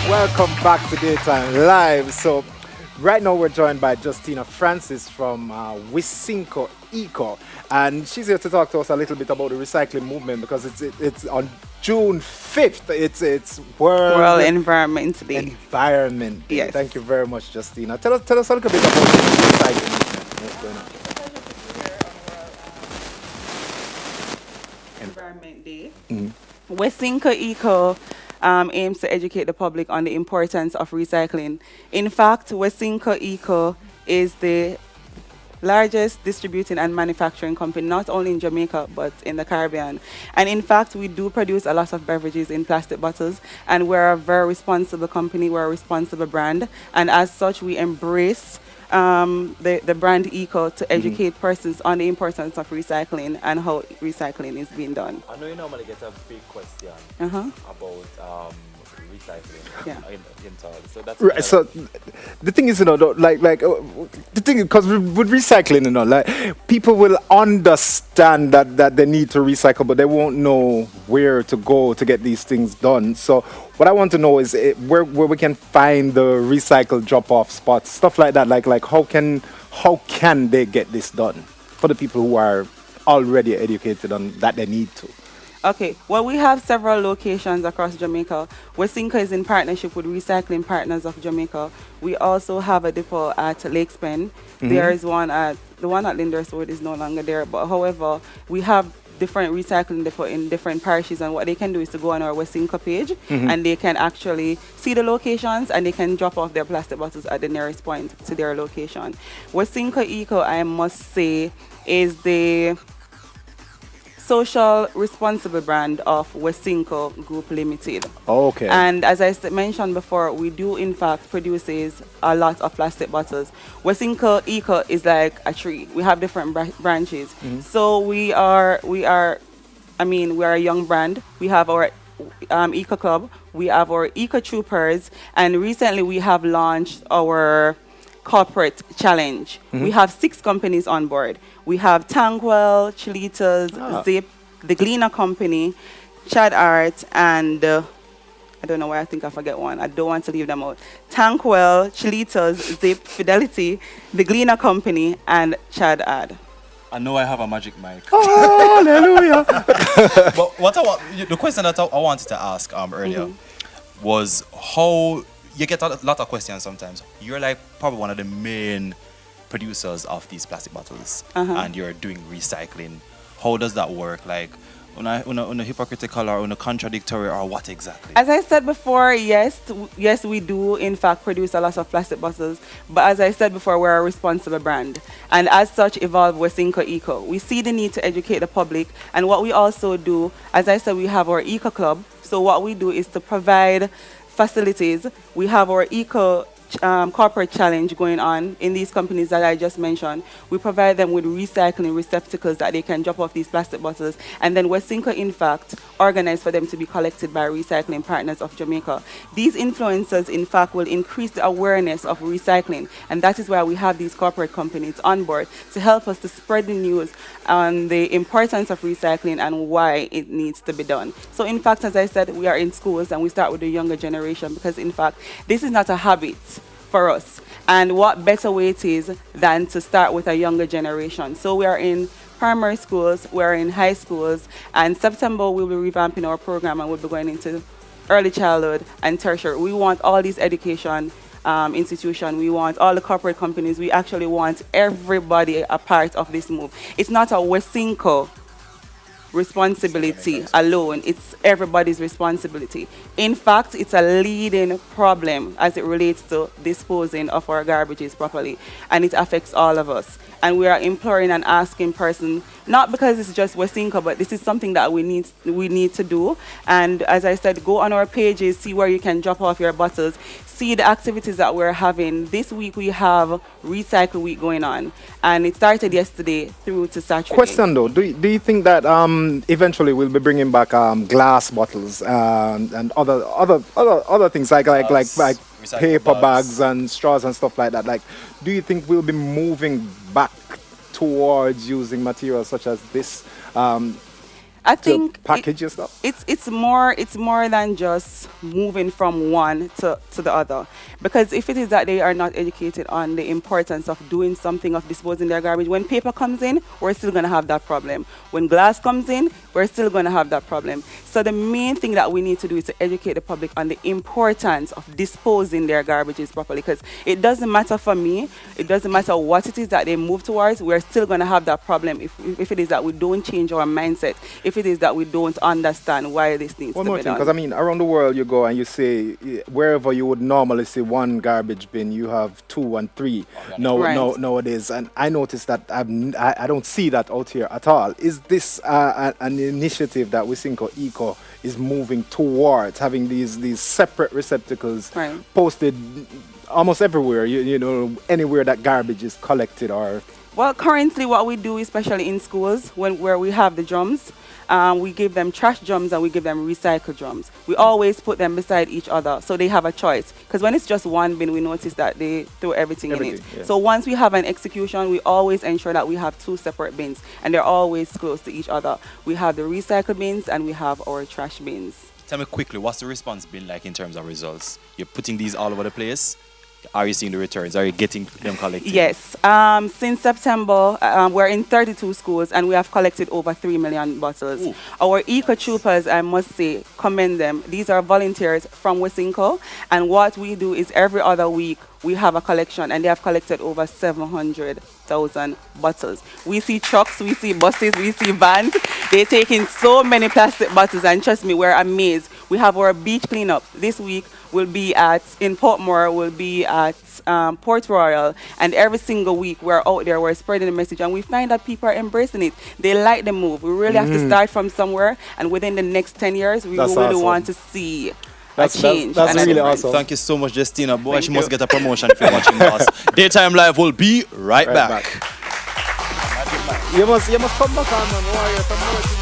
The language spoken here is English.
Welcome back to Daytime Live. So, right now we're joined by Justina Francis from Wisynco Eco, and she's here to talk to us a little bit about the recycling movement because it's on June 5th. It's World World Environment Day. Environment Day. Yes. Thank you very much, Justina. Tell us a little bit about the recycling movement. What's going on? Environment Day. Wisynco Eco aims to educate the public on the importance of recycling. In fact, Wisynco Eco is the largest distributing and manufacturing company, not only in Jamaica, but in the Caribbean. And in fact, we do produce a lot of beverages in plastic bottles, and we're a very responsible company, we're a responsible brand. And as such, we embrace the brand Eco to educate persons on the importance of recycling and how recycling is being done. I know you normally get a big question Uh-huh. about recycling Yeah. in town. So that's Right, so the thing is, the thing because with recycling, like people will understand that they need to recycle, but they won't know where to go to get these things done. So what I want to know is where we can find the recycle drop-off spots, stuff like that. Like how can they get this done for the people who are already educated on that they need to. Okay, well, we have several locations across Jamaica. Wisynco is in partnership with Recycling Partners of Jamaica. We also have a depot at Lakes Pen. There is the one at Linders Road is no longer there, but however, we have different recycling depot in different parishes, and what they can do is to go on our Wisynco page and they can actually see the locations and they can drop off their plastic bottles at the nearest point to their location. Wisynco Eco, I must say, is the social responsible brand of Wisynco Group Limited. Okay. And as I mentioned before, we do in fact produces a lot of plastic bottles. Wisynco Eco is like a tree. We have different branches. So we are a young brand. We have our Eco Club. We have our Eco Troopers, and recently we have launched our corporate challenge. We have 6 companies on board. We have Tankwell, Chilitas, Zip, the Gleaner Company, Chad Art, and I don't know why I think I forget one. I don't want to leave them out. Tankwell, Chilitas, Zip, Fidelity, the Gleaner Company, and Chad Art. I know I have a magic mic. Hallelujah. But the question that I wanted to ask earlier was how you get a lot of questions sometimes. You're like probably one of the main producers of these plastic bottles, and you're doing recycling. How does that work? Like, on a hypocritical or on a contradictory, or what exactly? As I said before, yes, we do in fact produce a lot of plastic bottles. But as I said before, we're a responsible brand, and as such, evolve Wisynco Eco. We see the need to educate the public, and what we also do, as I said, we have our Eco Club. So what we do is to provide facilities. We have our Eco corporate challenge going on in these companies that I just mentioned. We provide them with recycling receptacles that they can drop off these plastic bottles, and then Wisynco in fact organize for them to be collected by Recycling Partners of Jamaica. These influencers in fact will increase the awareness of recycling, and that is why we have these corporate companies on board to help us to spread the news on the importance of recycling and why it needs to be done. So in fact, as I said, we are in schools and we start with the younger generation because in fact this is not a habit for us. And what better way it is than to start with a younger generation. So we are in primary schools, we're in high schools, and September we'll be revamping our program and we'll be going into early childhood and tertiary. We want all these education institutions, we want all the corporate companies, we actually want everybody a part of this move. It's not a Wisynco responsibility alone, it's everybody's responsibility. In fact, it's a leading problem as it relates to disposing of our garbages properly, and it affects all of us. And we are imploring and asking person, not because it's just Wisynco, but this is something that we need to do. And as I said, go on our pages, see where you can drop off your bottles, see the activities that we're having. This week we have Recycle Week going on, and it started yesterday through to Saturday. Question though, do you think that eventually we'll be bringing back glass bottles and other things like paper bags and straws and stuff like that? Like, do you think we'll be moving back towards using materials such as this? I to think package your stuff? it's more than just moving from one to the other, because if it is that they are not educated on the importance of doing something, of disposing their garbage, when paper comes in, we're still going to have that problem. When glass comes in, we're still going to have that problem. So the main thing that we need to do is to educate the public on the importance of disposing their garbages properly, because it doesn't matter for me, it doesn't matter what it is that they move towards, we're still going to have that problem if it is that we don't change our mindset, if it is that we don't understand why this needs One to more be thing, done. because I mean, around the world you go and you say wherever you would normally see one garbage bin, you have 2 and 3 Right. nowadays. And I noticed that I don't see that out here at all. Is this an initiative that Wisynco Eco is moving towards, having these separate receptacles Right. posted almost everywhere? You know, anywhere that garbage is collected or. Well, currently what we do, especially in schools, where we have the drums, we give them trash drums and we give them recycle drums. We always put them beside each other so they have a choice. Because when it's just one bin, we notice that they throw everything in it. Yeah. So once we have an execution, we always ensure that we have 2 separate bins and they're always close to each other. We have the recycle bins and we have our trash bins. Tell me quickly, what's the response been like in terms of results? You're putting these all over the place. Are you seeing the returns? Are you getting them collected? Yes. Since September, we're in 32 schools and we have collected over 3 million bottles. Ooh. Our eco troopers, I must say, commend them. These are volunteers from Wisynco, and what we do is every other week we have a collection, and they have collected over 700,000 bottles. We see trucks, we see buses, we see vans. They take in so many plastic bottles, and trust me, we're amazed. We have our beach cleanup this week. Will be in Portmore, will be at Port Royal, and every single week we're out there, we're spreading the message, and we find that people are embracing it. They like the move. We really have to start from somewhere, and within the next 10 years, we That's really awesome. want to see That's- a change. that's and a really difference. awesome. Thank you so much, Justina. Boy, Thank she you. must get a promotion if you're watching us. Daytime Live will be right back. You must come back on, man. Warrior, some more things.